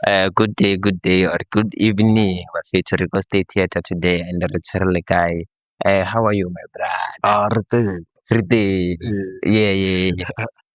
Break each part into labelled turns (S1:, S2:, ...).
S1: Good day, or good evening. Wafethu Rico State Theatre today, and the Lekae. How are you, my brother?
S2: R.I.P.
S1: Pretty.
S2: Yeah.
S1: Yeah.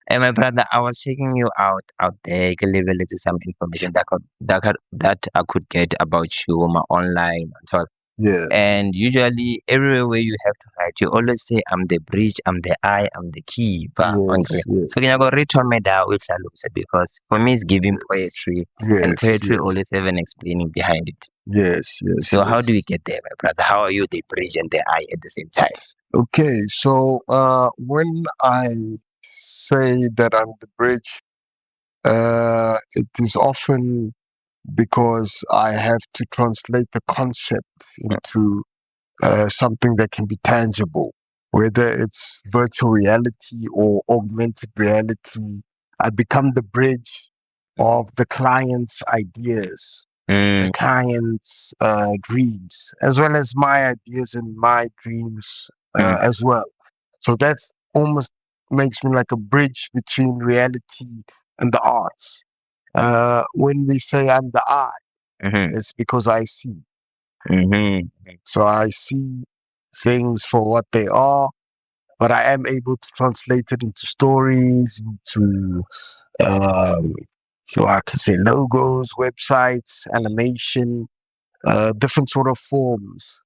S1: Hey, my brother, I was checking you out there. Can leave a little some information that I could get about you on my online and so.
S2: Yeah.
S1: And usually, everywhere where you have to write, you always say, "I'm the bridge, I'm the eye, I'm the key."
S2: Yes. Yes.
S1: So can you go return me that with Salute? Because for me, it's giving poetry, and
S2: Yes.
S1: poetry
S2: Yes.
S1: always have an explaining behind it.
S2: Yes. Yes.
S1: So how do we
S2: Yes.
S1: get there, my brother? How are you the bridge and the eye at the same time?
S2: Okay. So, when I say that I'm the bridge, it is often because I have to translate the concept into something that can be tangible, whether it's virtual reality or augmented reality. I become the bridge of the client's ideas, the
S1: Mm,
S2: client's dreams, as well as my ideas and my dreams
S1: mm,
S2: as well. So that's almost makes me like a bridge between reality and the arts. When we say I'm the eye,
S1: mm-hmm,
S2: it's because I see.
S1: mm-hmm.
S2: So I see things for what they are, but I am able to translate it into stories, into um, so I can say logos, websites, animation, different sort of forms.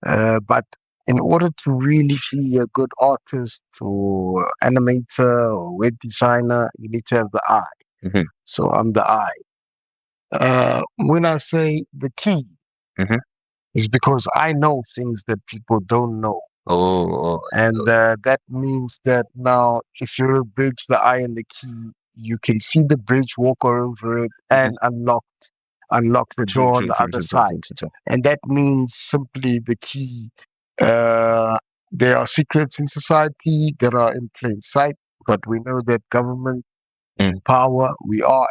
S2: But in order to really be a good artist or animator or web designer, you need to have the eye.
S1: Mm-hmm.
S2: So I'm the eye. When I say the key,
S1: Mm-hmm.
S2: is because I know things that people don't know.
S1: Oh,
S2: And that means that now, if you bridge the eye and the key, you can see the bridge, walk over it, and unlock the
S1: true,
S2: door on
S1: true,
S2: the
S1: true,
S2: other
S1: true, true,
S2: side.
S1: true, true.
S2: And that means simply the key. Uh, there are secrets in society that are in plain sight, but we know that government is
S1: Mm,
S2: in power. We are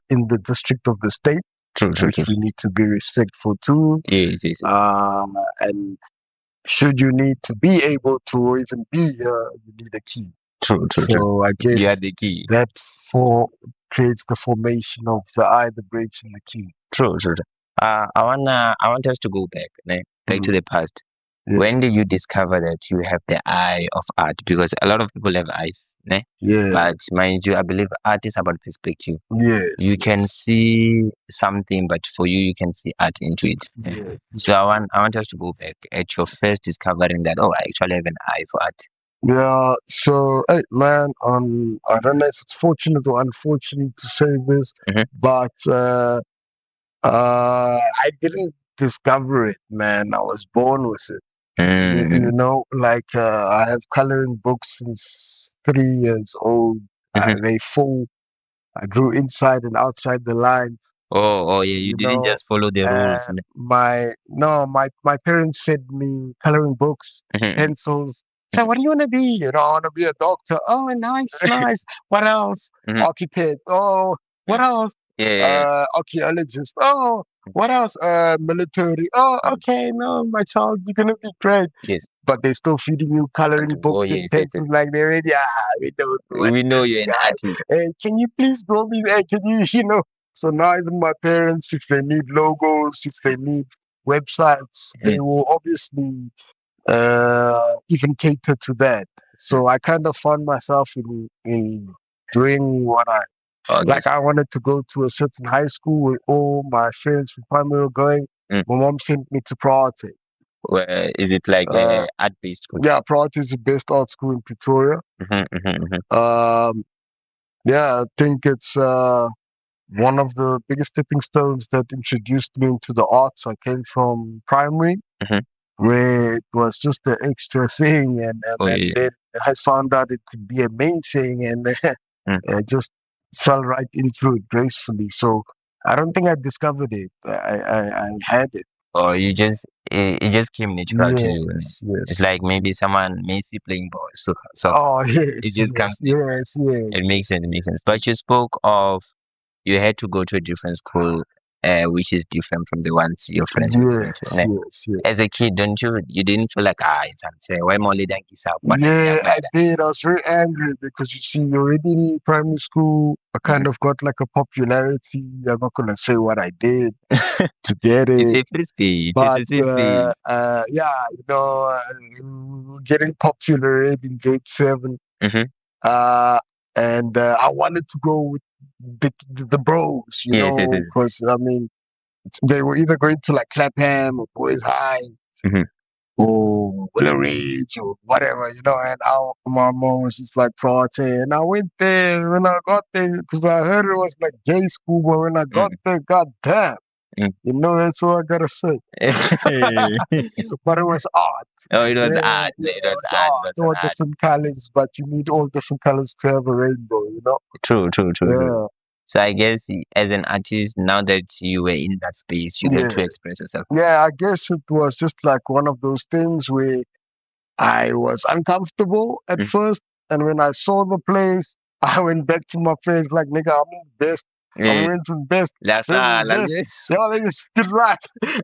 S2: in the district of the state,
S1: true, true,
S2: which
S1: true.
S2: we need to be respectful to.
S1: Yes, yes, yes.
S2: And should you need to be able to even be here, you need a key.
S1: True, true, true.
S2: So I
S1: You are
S2: guess
S1: the key.
S2: that for creates the formation of the eye, the bridge, and the key.
S1: True, true. True. I want us to go back, ne? Back to
S2: Mm,
S1: the past.
S2: yeah.
S1: When did you discover that you have the eye of art? Because a lot of people have eyes, ne?
S2: Yeah.
S1: But mind you, I believe art is about perspective.
S2: Yes.
S1: You can
S2: Yes.
S1: see something, but for you can see art into it. Ne?
S2: Yeah.
S1: So
S2: Yes.
S1: I want us to go back at your first discovering that, oh, I actually have an eye for art.
S2: Yeah. So, hey, man, I don't know if it's fortunate or unfortunate to say this,
S1: Mm-hmm.
S2: but I didn't discover it, man. I was born with it.
S1: Mm-hmm.
S2: Like I have coloring books since 3 years old.
S1: Mm-hmm.
S2: They full. I drew inside and outside the lines.
S1: Oh, yeah, you
S2: You
S1: didn't
S2: know,
S1: just follow the rules. Ne?
S2: my parents fed me coloring books,
S1: Mm-hmm.
S2: pencils. So what do you want to be? I want to be a doctor. Oh, nice, nice. What else?
S1: Mm-hmm.
S2: Architect. Oh, what else?
S1: Yeah.
S2: Archaeologist. Oh, what else? Military. Oh, okay. No, my child, you're gonna be great.
S1: Yes.
S2: But they're still feeding you coloring
S1: Oh,
S2: books and
S1: yes, yes, yes.
S2: pencils like they already. We don't want
S1: We know
S2: this
S1: you're an
S2: guy.
S1: artist.
S2: Hey, can you please draw me? Hey, can you, So now even my parents, if they need logos, if they need websites, they
S1: Mm.
S2: will obviously even cater to that. So I kind of found myself in doing what I
S1: Okay.
S2: like. I wanted to go to a certain high school where all my friends from primary were going.
S1: Mm.
S2: My mom sent me to Pro Arte.
S1: Is it like
S2: Uh,
S1: a art-based school?
S2: yeah, Pro Arte is the best art school in Pretoria.
S1: Mm-hmm, mm-hmm,
S2: Um, yeah, I think it's one of the biggest stepping stones that introduced me into the arts. I came from primary,
S1: mm-hmm.
S2: where it was just an extra thing,
S1: Oh,
S2: and
S1: yeah.
S2: then I found out it could be a main thing, and
S1: Mm.
S2: I just fell right into it gracefully. So I don't think I discovered it. I had it.
S1: Or it just came natural to you. Ne?
S2: Yes,
S1: It's
S2: yes.
S1: like maybe someone Messi playing ball, so soccer.
S2: Oh,
S1: It
S2: yes,
S1: just comes
S2: yes,
S1: natural.
S2: yes, yes,
S1: It makes sense. It makes sense. But you spoke of you had to go to a different school. which is different from the ones your friends were doing too.
S2: Yes, yes,
S1: As
S2: yes.
S1: a kid, you didn't feel like it's unfair. Why more than yourself?
S2: Yeah, I did. I was very angry because you see, already in primary school, I kind of got like a popularity. I'm not gonna say what I did to get
S1: It's
S2: it,
S1: a free speech.
S2: but
S1: It's a free speech.
S2: yeah, getting popular in grade 7.
S1: Mm-hmm.
S2: And I wanted to go with the bros,
S1: Yes, yes, yes.
S2: because I mean, they were either going to like Clapham or Boys High
S1: Mm-hmm.
S2: or Willow Ridge or whatever, and my mom was just like Pro Arte. And I went there when I got there because I heard it was like gay school, but when I got there, god damn,
S1: Mm.
S2: that's all I gotta say. But it was art.
S1: Oh, it was art.
S2: Yeah,
S1: It
S2: it
S1: was
S2: was
S1: art.
S2: art.
S1: It was
S2: All
S1: art.
S2: different colors, but you need all different colors to have a rainbow.
S1: True, true, true, true.
S2: Yeah.
S1: So I guess as an artist, now that you were in that space, you get to
S2: Yeah.
S1: express yourself.
S2: Yeah, I guess it was just like one of those things where I was uncomfortable at first, and when I saw the place, I went back to my friends like, nigga, I'm the best. I'm going to the best.
S1: That's
S2: This is
S1: all.
S2: best. Yo, they just get right.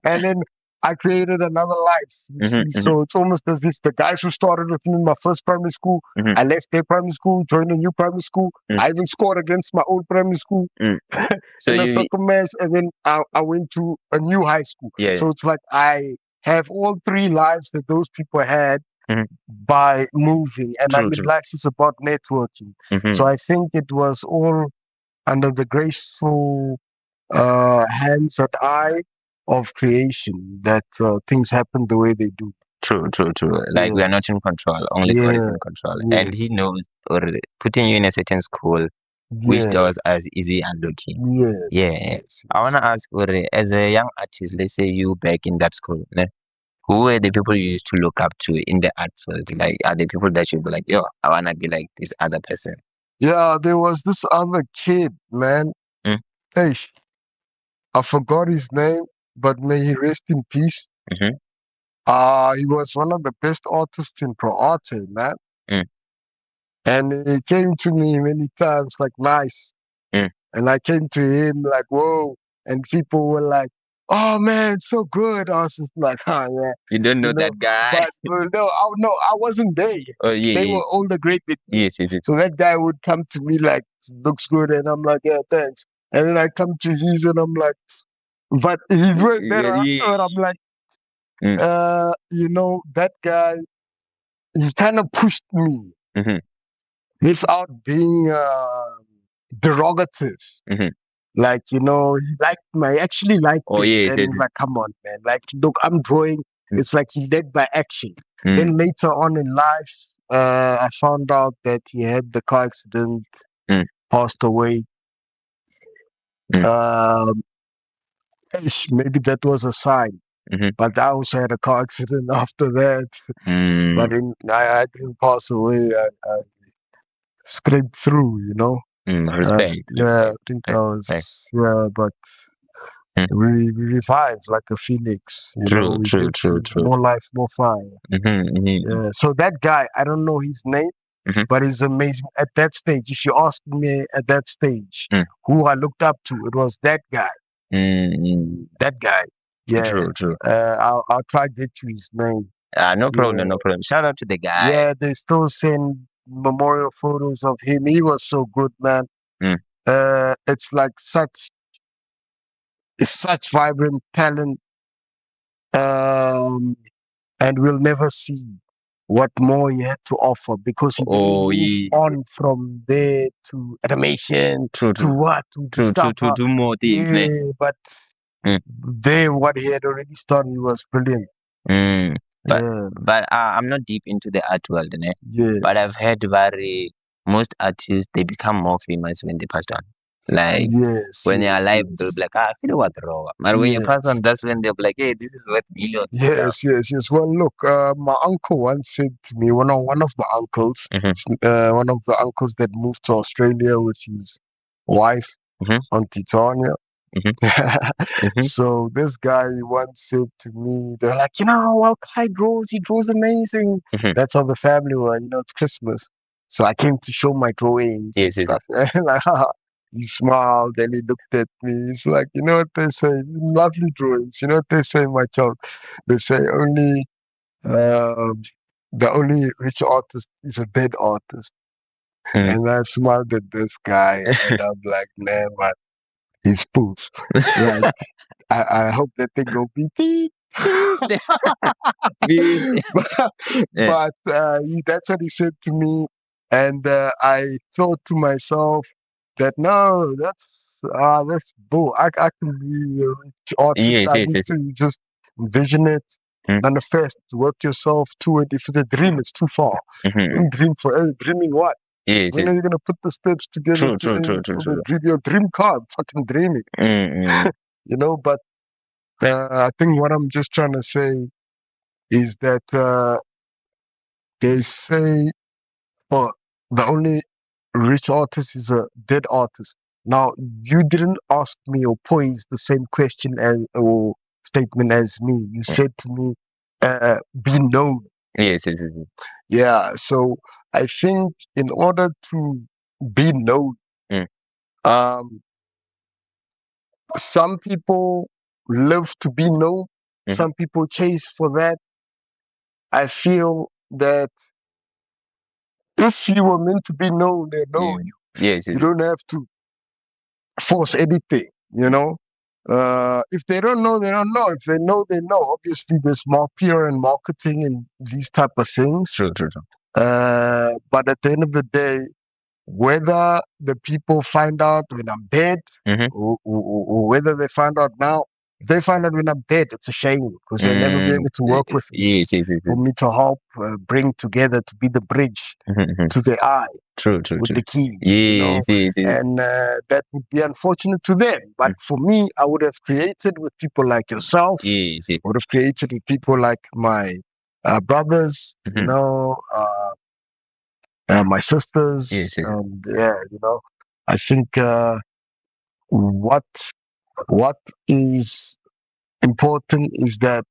S2: And then I created another life. You see, so it's almost as if the guys who started with me in my first primary school, I left their primary school, joined a new primary school. I even scored against my old primary school
S1: So
S2: in a
S1: you,
S2: soccer match, and then I went to a new high school.
S1: yeah.
S2: So it's like I have all three lives that those people had
S1: Mhm.
S2: by moving. And I
S1: True,
S2: mean,
S1: true.
S2: life is about networking. So I think it was all under the graceful hands and eye of creation that things happen the way they do.
S1: True, true, true. Like we
S2: Yeah.
S1: are not in control. Only God is
S2: Yeah.
S1: in control, and He
S2: Yes.
S1: knows. Or putting you in a certain school, which doors
S2: Yes.
S1: are easy unlocking.
S2: Yes.
S1: Yeah.
S2: Yes.
S1: I wanna ask, Uri, as a young artist, let's say you back in that school, ne? Who were the people you used to look up to in the art field? Like, are the people that you'd be like, yo, I wanna be like this other person?
S2: Yeah, there was this other kid, man.
S1: Mm.
S2: Hey, I forgot his name, but may he rest in peace.
S1: Mm-hmm.
S2: He was one of the best artists in Pro Arte, man.
S1: Mm.
S2: And he came to me many times like, nice.
S1: Mm.
S2: And I came to him like, whoa. And people were like, oh man, so good. I was just like, yeah.
S1: You don't know that guy.
S2: But no, I wasn't there.
S1: Oh yeah,
S2: They
S1: yeah.
S2: were older grade than me.
S1: Yes, yes, yes.
S2: So that guy would come to me like, looks good. And I'm like, yeah, thanks. And then I come to his and I'm like, but he's way better.
S1: Yeah.
S2: And I'm like,
S1: Mm.
S2: that guy, he kind of pushed me
S1: Mm-hmm.
S2: without being derogative.
S1: Mm-hmm.
S2: Like, he actually liked
S1: Oh
S2: it.
S1: yes,
S2: And
S1: yes,
S2: he's like, come on, man. Like, look, I'm drawing.
S1: Mm.
S2: It's like he led by action.
S1: Mm.
S2: Then later on in life, I found out that he had the car accident, passed away.
S1: Mm.
S2: Maybe that was a sign.
S1: Mm-hmm.
S2: But I also had a car accident after that. But I didn't pass away. I scraped through,
S1: Respect.
S2: Yeah, I think I was, but we revived like a phoenix,
S1: True,
S2: we
S1: true,
S2: get
S1: true, true.
S2: more life, more fire. Yeah. So that guy, I don't know his name, but he's amazing. At that stage, if you ask me at that stage who I looked up to, it was that guy. That guy. Yeah.
S1: True, true.
S2: I'll try to get you his name.
S1: No problem, no problem. Shout out to the guy.
S2: Yeah, they still send memorial photos of him. He was so good, man. It's like such vibrant talent, and we'll never see what more he had to offer because he didn't move on from there to animation, to discover,
S1: to do more things.
S2: Yeah, but there, what he had already started was brilliant.
S1: But I'm not deep into the art world, né?
S2: Yes.
S1: But I've heard most artists, they become more famous when they pass on. Like, when they're alive, they'll be like, I feel what raw. But when you pass on, that's when they'll be like, hey, this is worth millions.
S2: Yes. Well, look, my uncle once said to me, one of the uncles, one of the uncles that moved to Australia with his wife, Auntie Tanya. So this guy once said to me, they're like, well, Kai draws, he draws amazing. That's how the family were, it's Christmas. So I came to show my drawings and stuff. Like, He smiled and he looked at me. He's like, you know what they say? Lovely drawings. You know what they say, my child? They say the only rich artist is a dead artist. And I smiled at this guy and I'm like, man, what? He's poof. Like, I hope that they go beep, beep, beep. But that's what he said to me. And I thought to myself that, no, that's bull. I can be a rich artist. I need to just envision it, manifest, work yourself to it. If it's a dream, it's too far. Don't dream forever. Dreaming what? When are you gonna put the steps together for the dream? Your dream card, fucking dreaming. You know, but I think what I'm just trying to say is that they say, oh, the only rich artist is a dead artist. Now, you didn't ask me or pose the same question or statement as me. You said to me, be known.
S1: Yes.
S2: Yeah, so I think in order to be known, some people live to be known. Some people chase for that. I feel that if you were meant to be known, they know you.
S1: Yes.
S2: You don't have to force anything, you know. If they don't know, they don't know. If they know, they know. Obviously, there's more PR and marketing and these type of things.
S1: True.
S2: But at the end of the day, whether the people find out when I'm dead or whether they find out now, if they find out when I'm dead, it's a shame because they'll never be able to work with me.
S1: Yes.
S2: For me to help bring together, to be the bridge to the eye.
S1: True.
S2: With the key.
S1: Yes.
S2: And that would be unfortunate to them. But for me, I would have created with people like yourself.
S1: Yes.
S2: I would have created with people like my brothers, you know, my sisters.
S1: Yes.
S2: And you know, I think what is important is that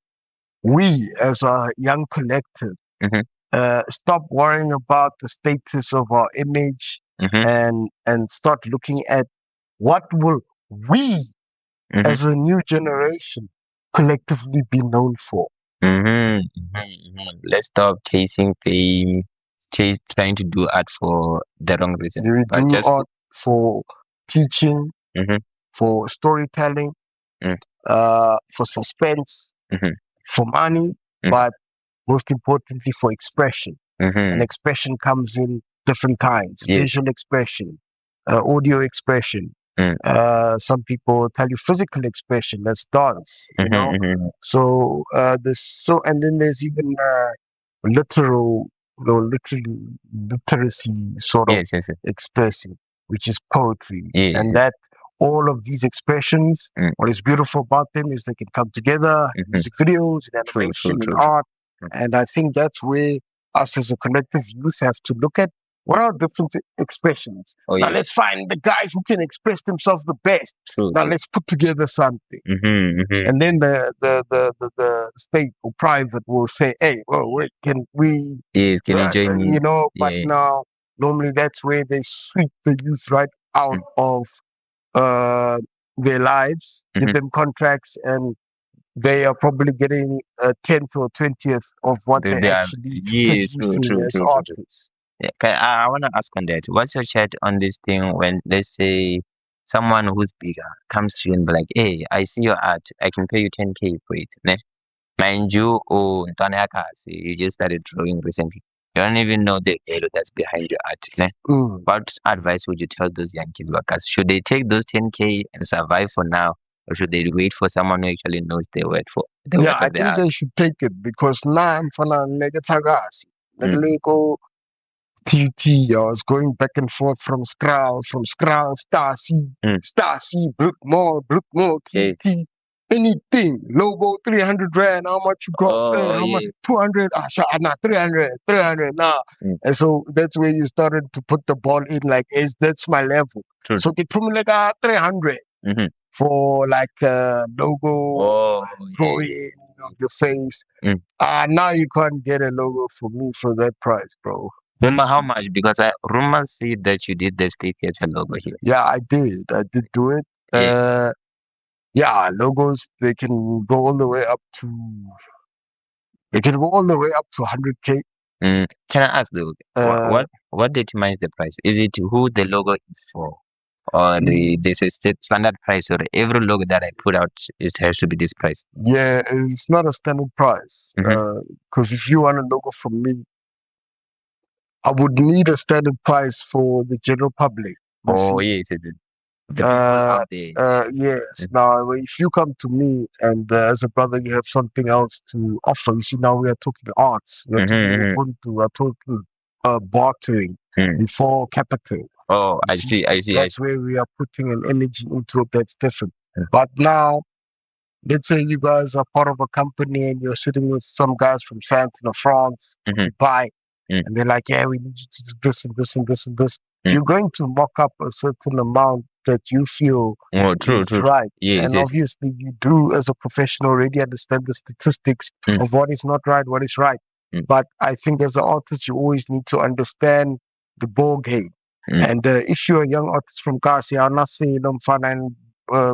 S2: we as a young collective stop worrying about the status of our image and start looking at what will we as a new generation collectively be known for.
S1: Let's stop chasing fame, trying to do art for the wrong reason.
S2: We do art for teaching, for storytelling, for suspense, for money, but most importantly for expression. And expression comes in different kinds. Visual expression, audio expression. Some people tell you physical expression, that's dance, you know. So and then there's even literally literacy sort of expressing, which is poetry. And that all of these expressions, what is beautiful about them is they can come together in music videos, in animation, in art. And I think that's where us as a collective youth have to look at what are different expressions. Now let's find the guys who can express themselves the best. Now let's put together something. And then the state or private will say, hey, well, wait, can we
S1: can you join me?
S2: You know, but now normally that's where they sweep the youth right out of their lives, give them contracts, and they are probably getting a 10th or 20th of what they're actually producing as artists.
S1: I want to ask on that. What's your chat on this thing when, let's say, someone who's bigger comes to you and be like, hey, I see your art. I can pay you 10K for it. Ne? Mind you, you just started drawing recently. You don't even know the value that's behind your art. Ne? What advice would you tell those young kids workers? Should they take those 10K and survive for now? Or should they wait for someone who actually knows their worth for the
S2: I think they should take it because now I'm for TT, I was going back and forth from Skral, Stasi, Brookmore, TT, anything. Logo 300 rand, how much you got? How much? 200, nah, 300, nah. And so that's where you started to put the ball in, like, that's my level. So they told me like 300 for like logo, drawing of your face. Now you can't get a logo for me for that price, bro.
S1: Remember how much? Because I rumors say that you did the State Theatre logo here.
S2: Yeah, I did. I did do it.
S1: Yeah.
S2: Yeah, logos, they can go all the way up to 100K.
S1: Can I ask though, what determines the price? Is it who the logo is for, or this is standard price, or every logo that I put out it has to be this price?
S2: Yeah, it's not a standard price.
S1: Mhm.
S2: Because if you want a logo from me, I would need a standard price for the general public. You
S1: Oh
S2: see?
S1: yes, the people out there.
S2: Yes. Now, if you come to me and as a brother, you have something else to offer. You see, now we are talking arts. We are talking
S1: Mm-hmm.
S2: Ubuntu. We are talking bartering before capital.
S1: Oh,
S2: You
S1: I
S2: see,
S1: see, I see, I
S2: that's
S1: see.
S2: where we are putting an energy into it that's different.
S1: Mm.
S2: But now, let's say you guys are part of a company and you're sitting with some guys from Santon or France,
S1: Mhm.
S2: Dubai,
S1: Mm.
S2: and they're like, yeah, we need you to do this and this and this and this.
S1: Mm.
S2: You're going to mock up a certain amount that you feel
S1: Oh, true,
S2: is
S1: true.
S2: right.
S1: Yes,
S2: And
S1: yes.
S2: obviously, you do, as a professional, already understand the statistics of what is not right, what is right. But I think as an artist, you always need to understand the ball game. And if you're a young artist from Kasi, I'm not saying I'm fun and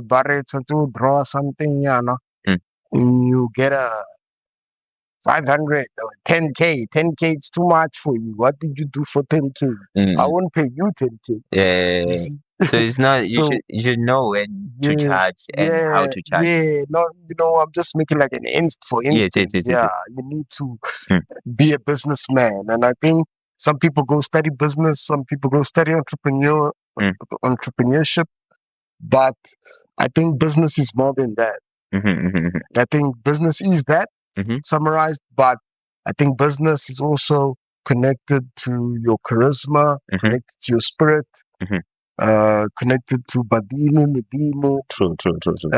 S2: Barre to draw something, you get a 500 or 10K. 10K is too much for you. What did you do for 10K? I won't pay you 10K.
S1: Yeah. So it's not
S2: So
S1: you should know when to
S2: yeah,
S1: charge and how to charge.
S2: yeah. No, I'm just making like an for
S1: Yes, yes,
S2: instance.
S1: yes, yes,
S2: Yeah,
S1: yes.
S2: you need to
S1: Mm.
S2: be a businessman, and I think some people go study business, some people go study entrepreneurship, but I think business is more than that. I think business is that summarized, but I think business is also connected to your charisma, connected to your spirit, connected to Badimo, Medimo,
S1: True, true, true, true.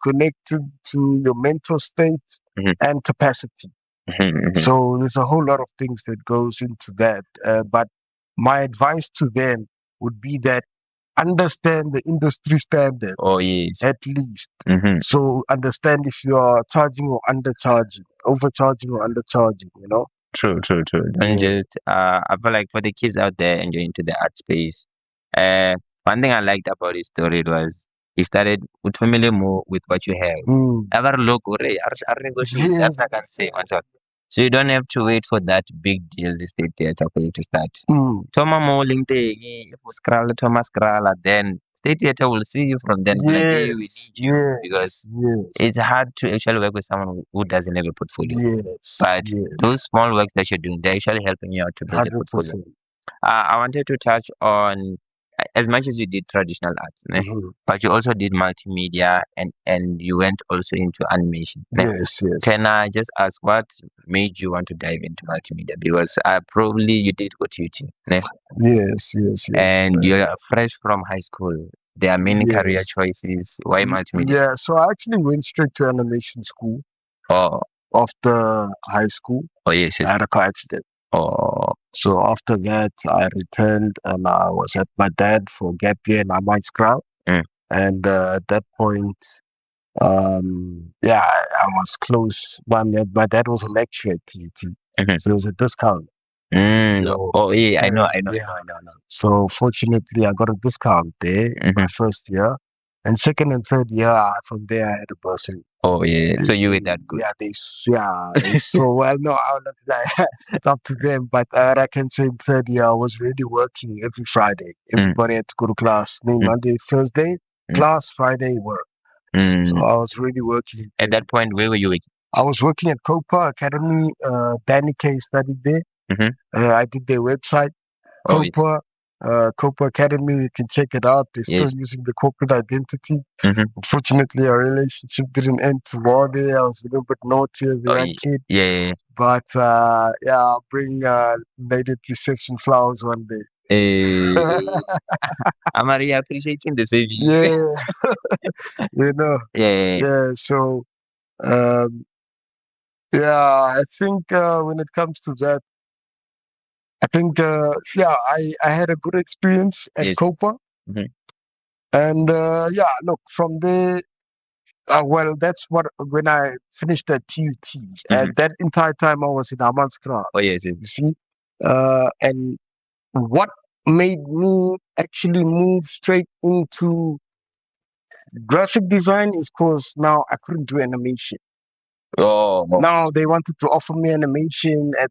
S2: connected to your mental state and capacity. So there's a whole lot of things that goes into that. But my advice to them would be that understand the industry standard
S1: Oh yes.
S2: at least. So understand if you are charging or undercharging, overcharging or undercharging,
S1: True, true, true. Don't
S2: Yeah.
S1: just I feel like for the kids out there enjoying to the art space, one thing I liked about his story was he started with family more with what you have. Ever look or negotiate
S2: Yeah.
S1: that I can say myself. So you don't have to wait for that big deal the state theater for you to start. Toma mo linting if you scroll Thomas scroll then state theater will see you from then like hey we need you because it's hard to actually work with someone who doesn't have a portfolio. But those small works that you're doing, they're actually helping you out to build a portfolio.
S2: 100%.
S1: I wanted to touch on as much as you did traditional arts, ne? But you also did multimedia and you went also into animation. Ne?
S2: Yes, yes.
S1: Can I just ask what made you want to dive into multimedia? Because probably you did go to UT, ne?
S2: Yes, yes, yes.
S1: And you're fresh from high school. There are many career
S2: Yes.
S1: choices. Why multimedia?
S2: Yeah, so I actually went straight to animation school
S1: Oh,
S2: after high school.
S1: oh yes,
S2: I
S1: yes.
S2: had a car accident.
S1: Oh,
S2: So after that, I returned and I was at my dad for gap year in Amanskraal. And at that point, I was close. My dad was a lecturer at TUT, so there was a discount. So,
S1: oh yeah, I know, I know,
S2: yeah.
S1: I know, I know.
S2: So fortunately, I got a discount there in my first year, and second and third year, from there I had a bursary.
S1: Oh yeah, so you were that good.
S2: Yeah, they so well. No, I'll not lie. It's up to them. But I can say in third year, I was really working every Friday. Everybody had to go to class. Monday, Thursday, class, Friday, work. So I was really working.
S1: At that point, where were you working?
S2: I was working at Copa Academy. Danny K studied there. I did their website.
S1: Oh,
S2: Copa, Copa Academy, you can check it out. They're still using the corporate identity. Unfortunately, our relationship didn't end too well there. I was a little bit naughty as a young kid.
S1: Yeah.
S2: But I'll bring lady at reception flowers one day.
S1: I'm really appreciating the saving.
S2: Yeah.
S1: Yeah.
S2: Yeah. So, I think when it comes to that, I think I had a good experience at Copa. And look, from there, well, that's when I finished at TUT. At that entire time, I was in Amanskraal.
S1: Oh, yes.
S2: You see? And what made me actually move straight into graphic design is because now I couldn't do animation.
S1: Oh.
S2: Now they wanted to offer me animation at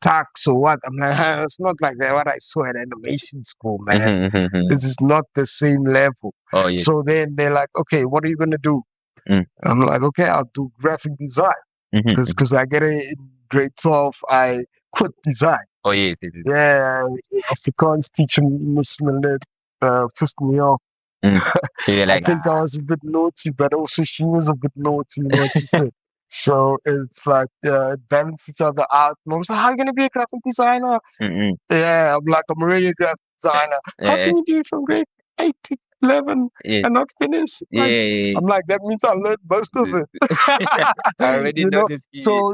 S2: tax or what. I'm like, it's not like that. What I saw at animation school, man. This is not the same level.
S1: Oh, yeah.
S2: So then they're like, okay, what are you gonna do? I'm like, okay, I'll do graphic design because I get it in grade 12. I quit design.
S1: Oh, yes.
S2: Yeah, Afrikaans teacher Miss Millet pissed me off.
S1: You're
S2: I
S1: like,
S2: think I was a bit naughty, but also she was a bit naughty in what she said. So it's like balance each other out. Mom was like, how are you going to be a graphic designer? Yeah, I'm like, I'm already a graphic designer. How can you be from grade 8 to 11 and not finish? Like, I'm like, that means I learned most of it.
S1: I already
S2: you know?
S1: noticed.
S2: So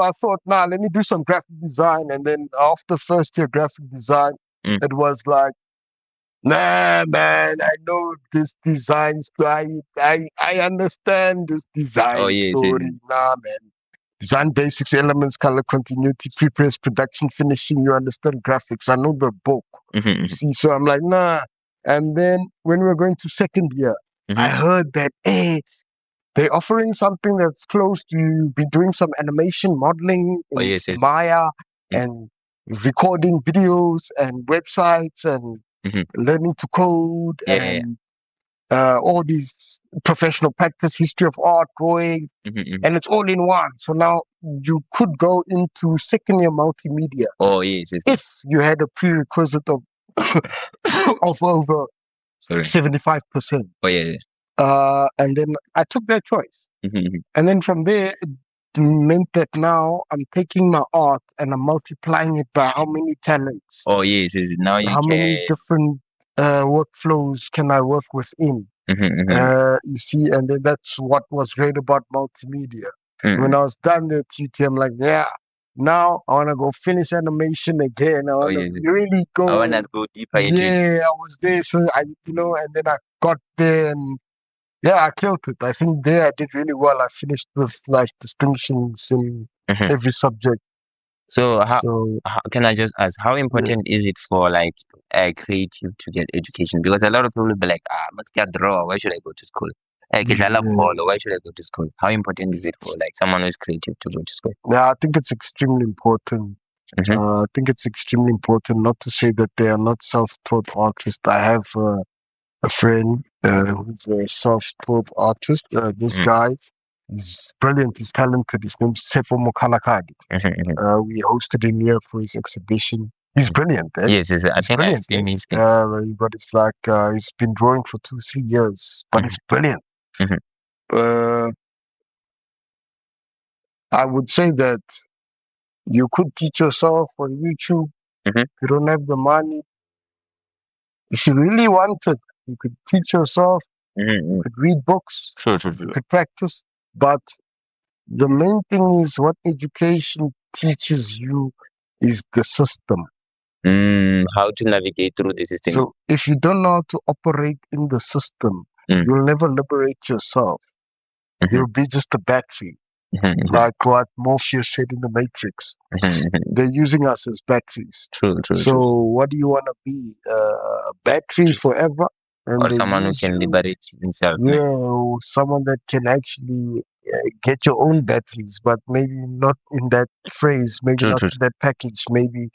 S2: I thought, nah, let me do some graphic design. And then after first year graphic design, it was like, nah, man, I know this design story. I understand this design story. Nah, man. Design basics, elements, color continuity, pre-press, production, finishing. You understand graphics. I know the book. You see, so I'm like, nah. And then when we were going to second year, I heard that, hey, they're offering something that's close to be doing some animation modeling in Maya and recording videos and websites and learning to code and all these professional practice, history of art, drawing, and it's all in one. So now you could go into second year multimedia.
S1: Oh, yes.
S2: If you had a prerequisite of of over 75%.
S1: Oh, yeah.
S2: And then I took that choice. And then from there, it meant that now I'm taking my art and I'm multiplying it by how many talents.
S1: Oh, yes. Now you
S2: how many different workflows can I work within? You see, and then that's what was great about multimedia. When I was done at UT, I'm like, yeah, now I want to go finish animation again. I want to really go.
S1: I want to go deeper into it.
S2: Yeah, I was there, so and then I got there and I killed it. I think there I did really well. I finished with like distinctions in every subject.
S1: So how can I just ask, how important is it for like a creative to get education? Because a lot of people will be like, must get draw, why should I go to school? Why should I go to school? How important is it for like someone who's creative to go to school?
S2: Yeah, I think it's extremely important. I think it's extremely important, not to say that they are not self-taught artists. I have a friend who's a self-taught artist. This guy is brilliant. He's talented. His name's Tsepo Mokalakadi. We hosted him here for his exhibition. He's brilliant. Eh?
S1: Yes, I think I've seen his thing.
S2: But it's like he's been drawing for 2-3 years, but it's brilliant. I would say that you could teach yourself on YouTube. If you don't have the money, if you really wanted, you could teach yourself. You could read books.
S1: True.
S2: You could practice. But the main thing is what education teaches you is the system.
S1: How to navigate through the system.
S2: So if you don't know how to operate in the system, you'll never liberate yourself. You'll be just a battery. Like what Morpheus said in the Matrix. They're using us as batteries.
S1: True.
S2: So what do you want to be? A battery forever?
S1: Or someone who can liberate himself.
S2: Yeah, or someone that can actually get your own batteries, but maybe not in that phrase, maybe not in that package. Maybe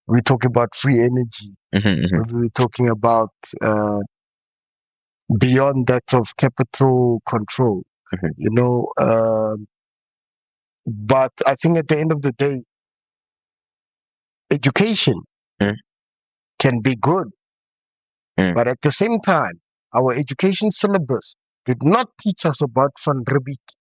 S2: we're talking about free energy. Maybe we're talking about beyond that of capital control. But I think at the end of the day, education can be good. But at the same time, our education syllabus did not teach us about Van Riebeeck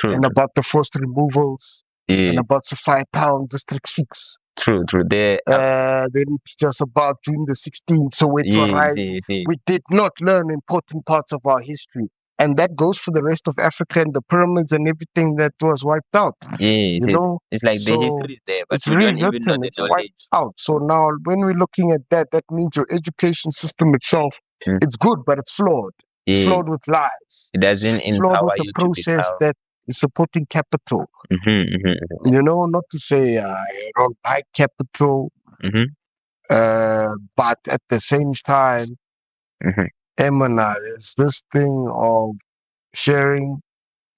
S2: and about the forced removals and about Sophia Town District 6.
S1: True.
S2: They didn't teach us about June the 16th, Soweto Rising. We did not learn important parts of our history. And that goes for the rest of Africa and the pyramids and everything that was wiped out.
S1: It's like the history is there, but
S2: it's rewritten, it's wiped out. So now when we're looking at that, that means your education system itself, it's good, but it's flawed. It's flawed with lies.
S1: It doesn't
S2: empower you to become. That It's supporting capital.
S1: Mm-hmm.
S2: You know, not to say I don't like capital,
S1: Mm-hmm.
S2: but at the same time,
S1: Mm-hmm.
S2: Emma, is this thing of sharing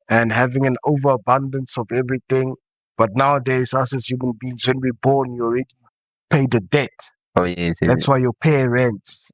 S2: and having an overabundance of everything. But nowadays, us as human beings, when we're born, you already pay the debt.
S1: Oh yes, yes.
S2: That's why your parents,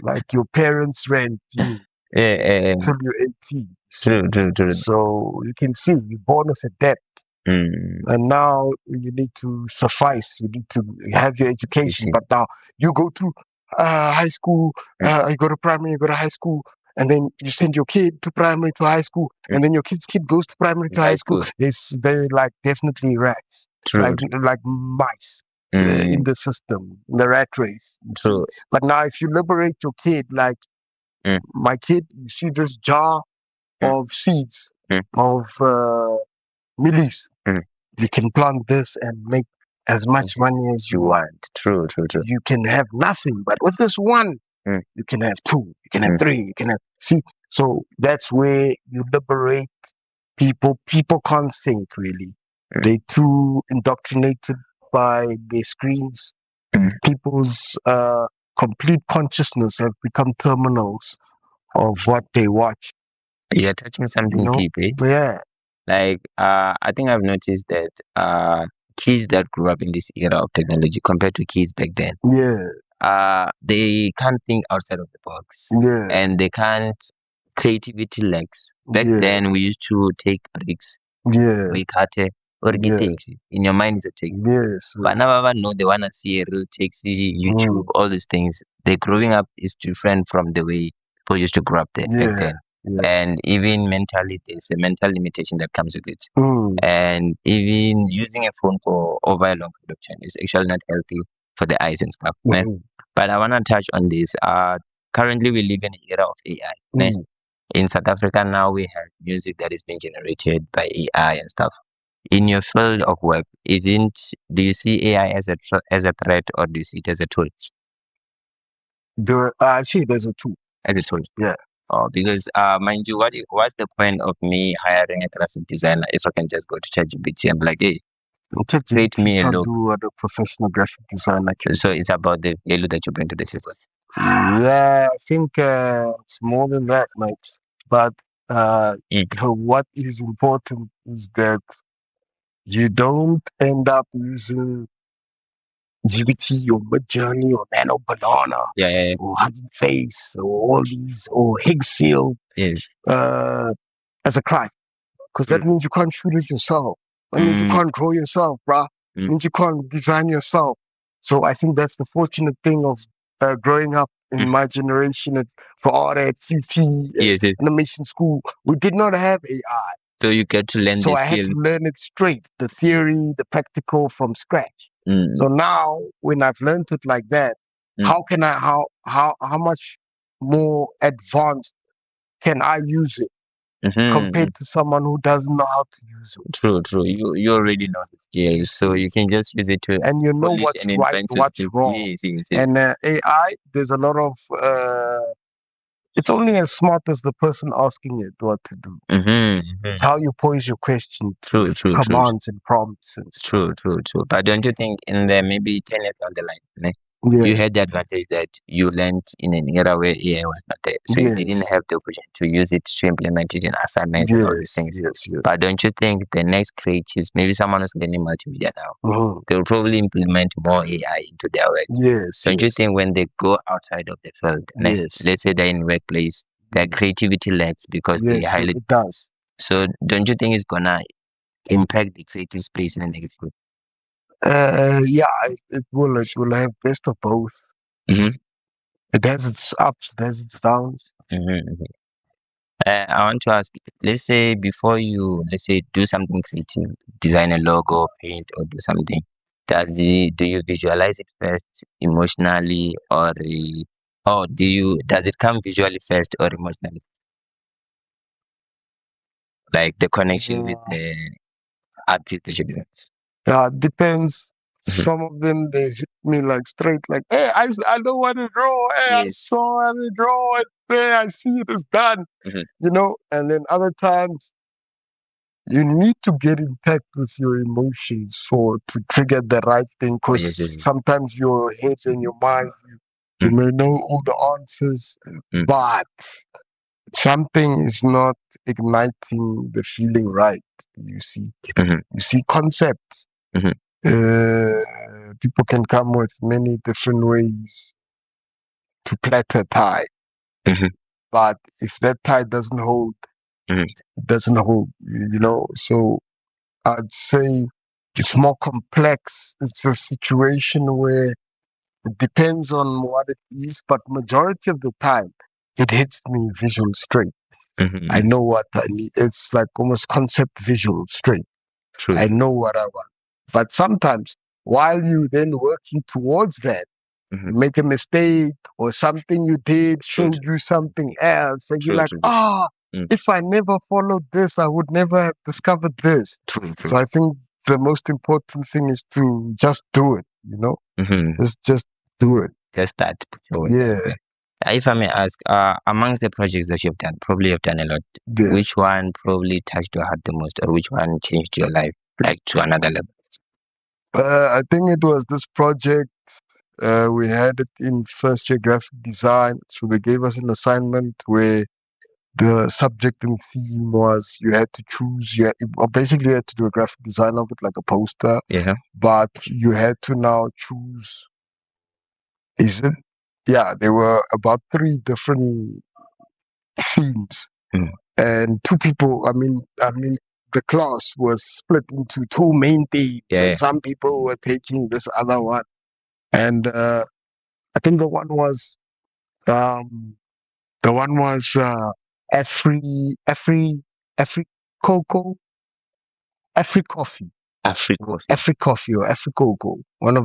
S2: like your parents rent you
S1: Yeah,
S2: till you're 18. You see.
S1: true.
S2: So you can see you're born with a debt.
S1: Mm.
S2: And now you need to suffice. You need to have your education.
S1: see.
S2: But now you go to high school, you go to primary, you go to high school, and then you send your kid to primary to high school, and then your kid's kid goes to primary to high school. They're like definitely rats,
S1: True.
S2: like mice in the system, in the rat race.
S1: True.
S2: But now if you liberate your kid, like my kid, you see this jar of seeds of millies. You can plant this and make as much money as you want.
S1: True.
S2: You can have nothing, but with this one, you can have two, you can have three, you can have. See, so that's where you liberate people. People can't think really. They're too indoctrinated by their screens. People's complete consciousness have become terminals of what they watch.
S1: You're touching something deep, eh?
S2: Yeah.
S1: Like, I think I've noticed that kids that grew up in this era of technology compared to kids back then, they can't think outside of the box. And they can't, creativity lacks. Back then, we used to take breaks. We cut it, or get taxi. In your mind, it's a taxi. But now I know they want to see a real taxi, YouTube, all these things. The growing up is different from the way people used to grow up there back then. And even mentally, there's a mental limitation that comes with it. And even using a phone for over a long period of time is actually not healthy for the eyes and stuff. But I want to touch on this. Currently, we live in an era of AI. In South Africa now, we have music that is being generated by AI and stuff. In your field of work, do you see AI as a threat, or do you see it as a tool?
S2: I see it as a tool.
S1: As a tool.
S2: Yeah.
S1: Because mind you, what's the point of me hiring a graphic designer if I can just go to ChatGPT and be like, hey, create me a logo?
S2: Do what a professional graphic designer can.
S1: So it's about the value that you bring to the table.
S2: Yeah, I think it's more than that, mate. But what is important is that you don't end up using GPT or Midjourney or Nano Banana or Hugging Face or all these or Higgsfield as a crime. Because that means you can't shoot it yourself. That means you can't draw yourself, bruh. That means you can't design yourself. So I think that's the fortunate thing of growing up in my generation at Pro Arte at CT, animation school. We did not have AI.
S1: So you get to learn
S2: so I had to learn it straight, the theory, the practical from scratch. So now when I've learned it like that, how can I how much more advanced can I use it compared to someone who doesn't know how to use it?
S1: True. You already know the skills, so you can just use it to
S2: and you know what's right, what's wrong. And AI, there's a lot of it's only as smart as the person asking it what to do. It's how you pose your question to commands and prompts. And
S1: true. But don't you think in the maybe 10 years down the line, you had the advantage that you learned in an era where AI was not there. So you didn't have the opportunity to use it to implement it in assignments and all these things. But don't you think the next creatives, maybe someone who's learning multimedia now, they'll probably implement more AI into their work? Don't you think when they go outside of the field, let's say they're in workplace, their creativity lacks because they highly...
S2: It does.
S1: So don't you think it's gonna impact the creative space in the negative way?
S2: It will. It will have best of both. It has its ups, it has its downs.
S1: I want to ask, let's say before you, do something creative, design a logo, paint, or do something, do you visualize it first emotionally, or does it come visually first or emotionally? Like the connection with the artist that you're doing.
S2: Yeah, it depends. Some of them, they hit me like straight, like, hey, I don't want to draw. Hey, I saw how to draw it. Hey, I see it is done. You know, and then other times, you need to get in touch with your emotions to trigger the right thing. Because
S1: yes.
S2: sometimes your head and your mind, you may know all the answers, but something is not igniting the feeling right. You see, you see concepts. People can come with many different ways to plait a tie, but if that tie doesn't hold, it doesn't hold. You know, so I'd say it's more complex. It's a situation where it depends on what it is, but majority of the time, it hits me visual straight. I know what I need. It's like almost concept visual straight.
S1: True.
S2: I know what I want. But sometimes, while you then working towards that, you make a mistake or something you did showed you something else, and you're like, if I never followed this, I would never have discovered this.
S1: True.
S2: So I think the most important thing is to just do it. You know, just do it.
S1: Just start.
S2: Yeah.
S1: If I may ask, amongst the projects that you've done, probably you've done a lot.
S2: Yeah.
S1: Which one probably touched your heart the most, or which one changed your life like to another level?
S2: I think it was this project. We had it in first year graphic design. So they gave us an assignment where the subject and theme was you had to choose. Basically, you had to do a graphic design of it, like a poster.
S1: Yeah.
S2: But you had to now choose. There were about 3 different themes, and 2 people. I mean, the class was split into 2 main themes, and some people were taking this other one. And I think the one was Cocoa, Coffee. Coffee or Cocoa.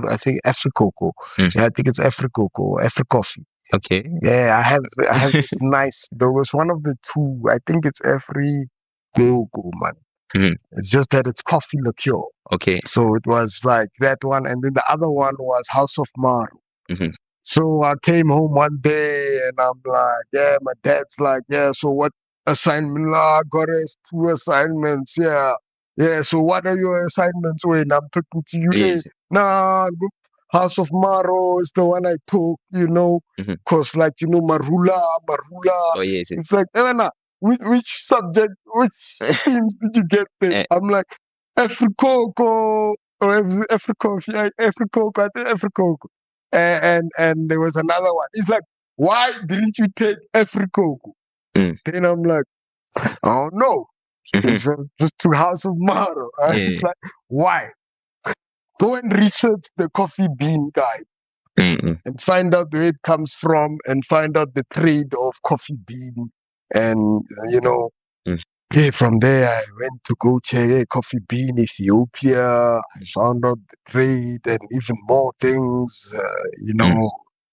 S2: I think Cocoa. Yeah, I think it's Cocoa or Coffee.
S1: Okay.
S2: Yeah, I have this nice. There was one of the 2. I think it's Cocoa, man. It's just that it's coffee liqueur.
S1: Okay.
S2: So it was like that one, and then the other one was House of Maru. So I came home one day and I'm like, my dad's like, so what assignment? I got us 2 assignments, so what are your assignments? When I'm talking to you,
S1: Yes.
S2: House of Maro is the one I took, cause Marula.
S1: Oh yes.
S2: It's like, which subject, which themes did you get there? I'm like, Africoco or Africoco, Africoco, I think Africoco. And there was another one. It's like, why didn't you take Africoco? Then I'm like, oh no. It's just to House of Maro. It's like, why? Go and research the coffee bean guy and find out where it comes from and find out the trade of coffee bean. And, from there I went to go check coffee bean Ethiopia. I found out the trade and even more things,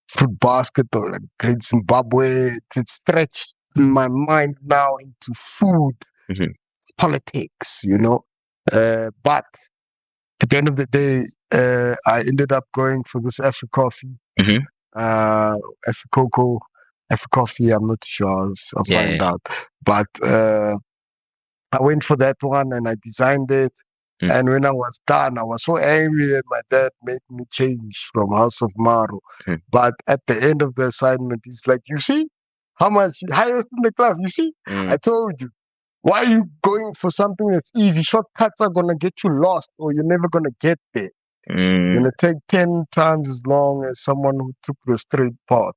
S2: fruit basket or like Great Zimbabwe. It stretched my mind now into food, politics, but at the end of the day, I ended up going for this Coffee, Cocoa, Coffee. I'm not sure. I'll find out. But I went for that one and I designed it. And when I was done, I was so angry that my dad made me change from House of Maru. But at the end of the assignment, he's like, you see how much highest in the class? You see, I told you. Why are you going for something that's easy? Shortcuts are going to get you lost or you're never going to get there. You're going to take 10 times as long as someone who took the straight path.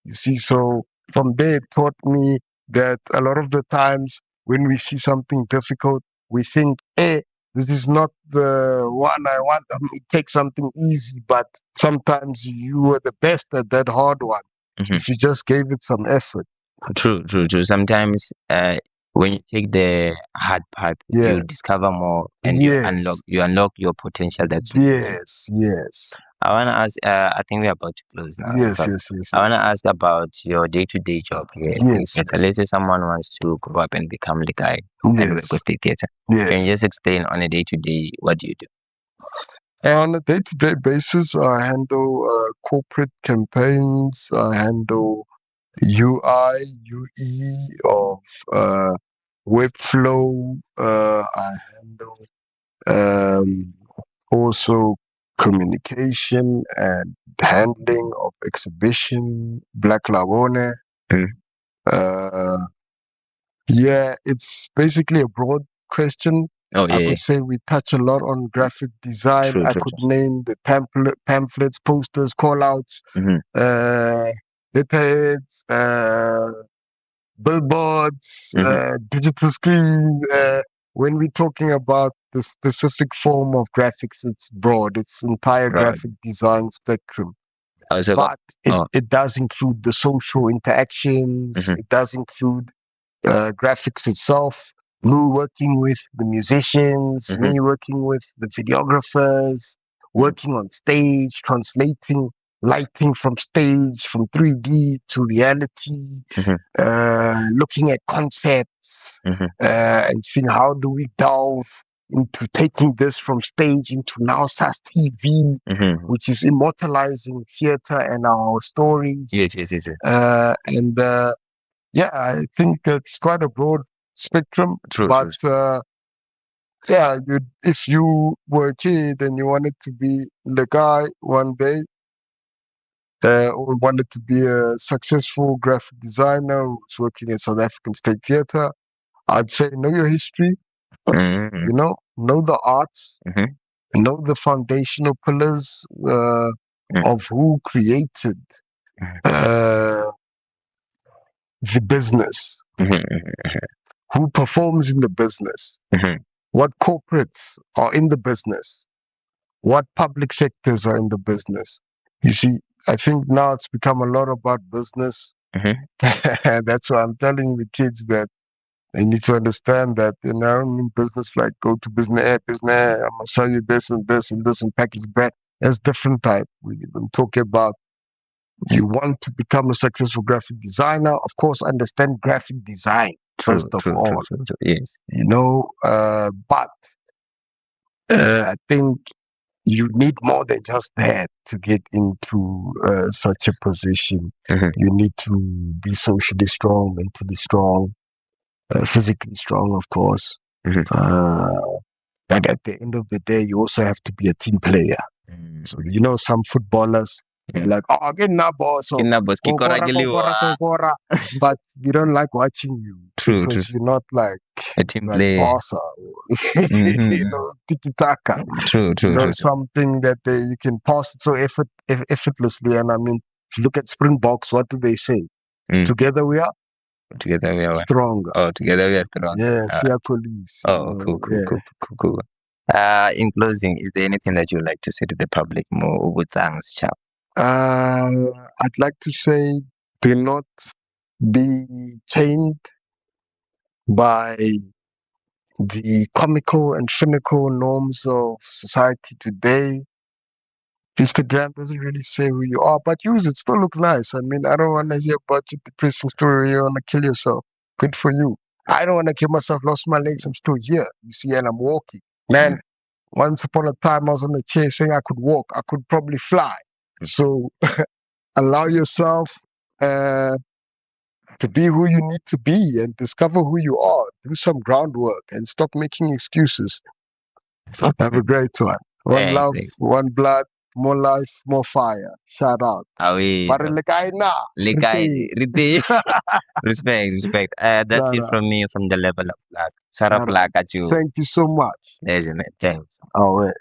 S2: You see, so from there it taught me that a lot of the times when we see something difficult, we think, this is not the one I want. Take something easy, but sometimes you are the best at that hard one if you just gave it some effort.
S1: True. Sometimes when you take the hard part, you discover more and you unlock your potential.
S2: Yes.
S1: I want to ask, I think we're about to close now.
S2: Yes.
S1: I want to ask about your day-to-day job here.
S2: Yes.
S1: Let's say someone wants to grow up and become the guy and work with the theater. Can you just explain on a day-to-day, what do you do?
S2: On a day-to-day basis, I handle corporate campaigns. I handle UI, UE of Webflow. I handle also communication and handling of exhibition, Black Lagone.
S1: Mm.
S2: Yeah, it's basically a broad question.
S1: Oh
S2: I
S1: yeah,
S2: could say we touch a lot on graphic design.
S1: true,
S2: I
S1: true,
S2: could name the pamphlets, posters, callouts,
S1: true.
S2: letterheads, billboards, digital screen. When we're talking about the specific form of graphics, it's broad. It's entire
S1: Right.
S2: graphic design spectrum.
S1: Also,
S2: But it,
S1: oh.
S2: it does include the social interactions. It does include graphics itself, me working with the musicians, me working with the videographers, working on stage, translating lighting from stage, from 3D to reality, looking at concepts, and seeing how do we delve into taking this from stage into now SAS TV, which is immortalizing theater and our stories.
S1: Yes.
S2: And yeah, I think it's quite a broad spectrum.
S1: True.
S2: But yeah, if you were a kid and you wanted to be Lekae one day, or wanted to be a successful graphic designer who's working in South African State Theatre, I'd say know your history, you know the arts, know the foundational pillars of who created the business, who performs in the business, what corporates are in the business, what public sectors are in the business. You see, I think now it's become a lot about business. That's why I'm telling the kids that they need to understand that, in business, like go to business, I'm gonna sell you this and this and this and package brand. There's different type. We don't talk about you want to become a successful graphic designer. Of course, understand graphic design first of all.
S1: True. Yes.
S2: But I think you need more than just that to get into such a position. You need to be socially strong, mentally strong, physically strong, of course. And at the end of the day, you also have to be a team player. So, some footballers, they're like, oh, get na boss, so kokora. But we don't like watching you because you're not like
S1: a team
S2: like
S1: player.
S2: bossa, tiki taka.
S1: True.
S2: Something that you can pass it so effortlessly. And I mean, if you look at Springboks, what do they say? Together we are stronger.
S1: Oh, together we are strong.
S2: Yeah, Siakolis.
S1: Oh, cool. In closing, is there anything that you'd like to say to the public more?
S2: I'd like to say, do not be chained by the comical and cynical norms of society today. Instagram doesn't really say who you are, but use it. Still look nice. I mean, I don't want to hear about your depressing story. You want to kill yourself. Good for you. I don't want to kill myself. Lost my legs. I'm still here. You see, and I'm walking. Man, once upon a time, I was on the chair saying I could walk. I could probably fly. So allow yourself to be who you need to be and discover who you are. Do some groundwork and stop making excuses. Have a great one. One love, one blood, more life, more fire. Shout out.
S1: Lekae, respect. That's it from me from the Level Up Plug. Plug at you.
S2: Thank you so much.
S1: Thanks.
S2: Oh, wait.